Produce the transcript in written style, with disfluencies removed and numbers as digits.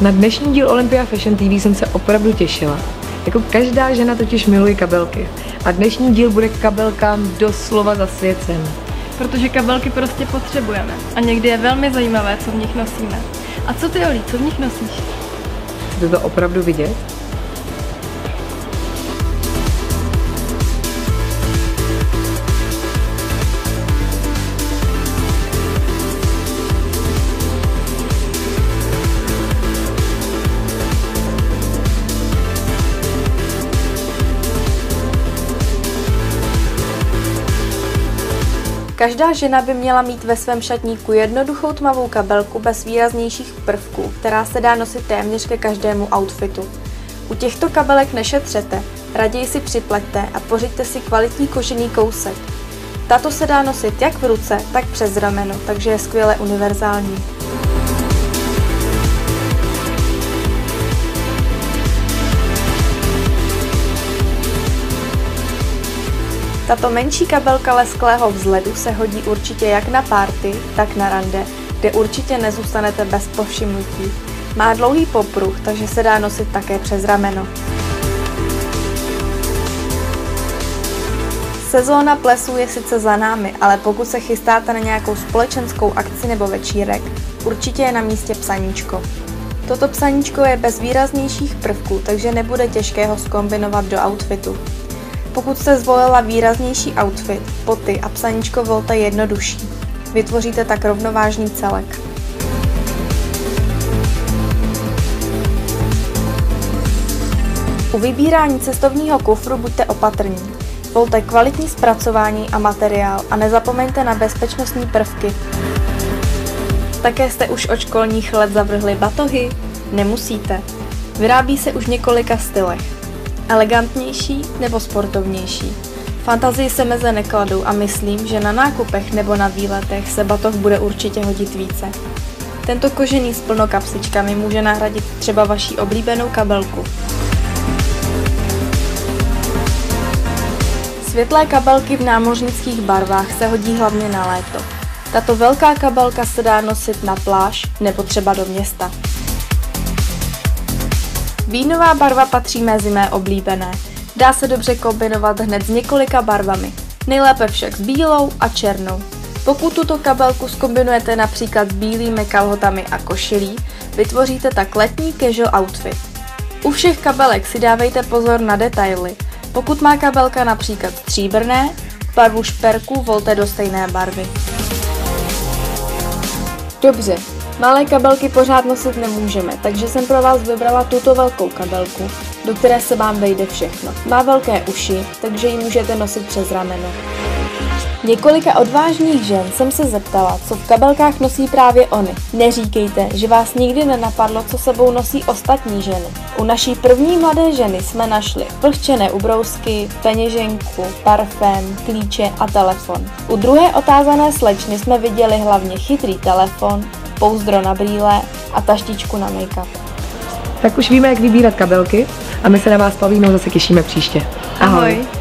Na dnešní díl Olympia Fashion TV jsem se opravdu těšila. Jako každá žena totiž miluje kabelky. A dnešní díl bude kabelkám doslova zasvěcen. Protože kabelky prostě potřebujeme. A někdy je velmi zajímavé, co v nich nosíme. A co ty, Olí, co v nich nosíš? Chcete to opravdu vidět? Každá žena by měla mít ve svém šatníku jednoduchou tmavou kabelku bez výraznějších prvků, která se dá nosit téměř ke každému outfitu. U těchto kabelek nešetřete, raději si připleťte a pořiďte si kvalitní kožený kousek. Tato se dá nosit jak v ruce, tak přes rameno, takže je skvěle univerzální. Tato menší kabelka lesklého vzhledu se hodí určitě jak na party, tak na rande, kde určitě nezůstanete bez povšimnutí. Má dlouhý popruh, takže se dá nosit také přes rameno. Sezóna plesů je sice za námi, ale pokud se chystáte na nějakou společenskou akci nebo večírek, určitě je na místě psaníčko. Toto psaníčko je bez výraznějších prvků, takže nebude těžké ho zkombinovat do outfitu. Pokud jste zvolila výraznější outfit, boty a psaníčko volte jednodušší. Vytvoříte tak rovnovážný celek. U vybírání cestovního kufru buďte opatrní. Volte kvalitní zpracování a materiál a nezapomeňte na bezpečnostní prvky. Také jste už od školních let zavrhli batohy? Nemusíte. Vyrábí se už v několika stylech. Elegantnější nebo sportovnější. Fantazii se meze nekladou a myslím, že na nákupech nebo na výletech se batoh bude určitě hodit více. Tento kožený s plnokapsičkami může nahradit třeba vaši oblíbenou kabelku. Světlé kabelky v námořnických barvách se hodí hlavně na léto. Tato velká kabelka se dá nosit na pláž nebo třeba do města. Vínová barva patří mezi mé oblíbené. Dá se dobře kombinovat hned s několika barvami. Nejlépe však s bílou a černou. Pokud tuto kabelku zkombinujete například s bílými kalhotami a košilí, vytvoříte tak letní casual outfit. U všech kabelek si dávejte pozor na detaily. Pokud má kabelka například stříbrné, barvu šperků volte do stejné barvy. Dobře, malé kabelky pořád nosit nemůžeme, takže jsem pro vás vybrala tuto velkou kabelku, do které se vám vejde všechno. Má velké uši, takže ji můžete nosit přes rameno. Několika odvážných žen jsem se zeptala, co v kabelkách nosí právě oni. Neříkejte, že vás nikdy nenapadlo, co sebou nosí ostatní ženy. U naší první mladé ženy jsme našli vlhčené ubrousky, peněženku, parfém, klíče a telefon. U druhé otázané slečny jsme viděli hlavně chytrý telefon, pouzdro na brýle a taštičku na make-up. Tak už víme, jak vybírat kabelky a my se na vás Pavlínou zase těšíme příště. Ahoj!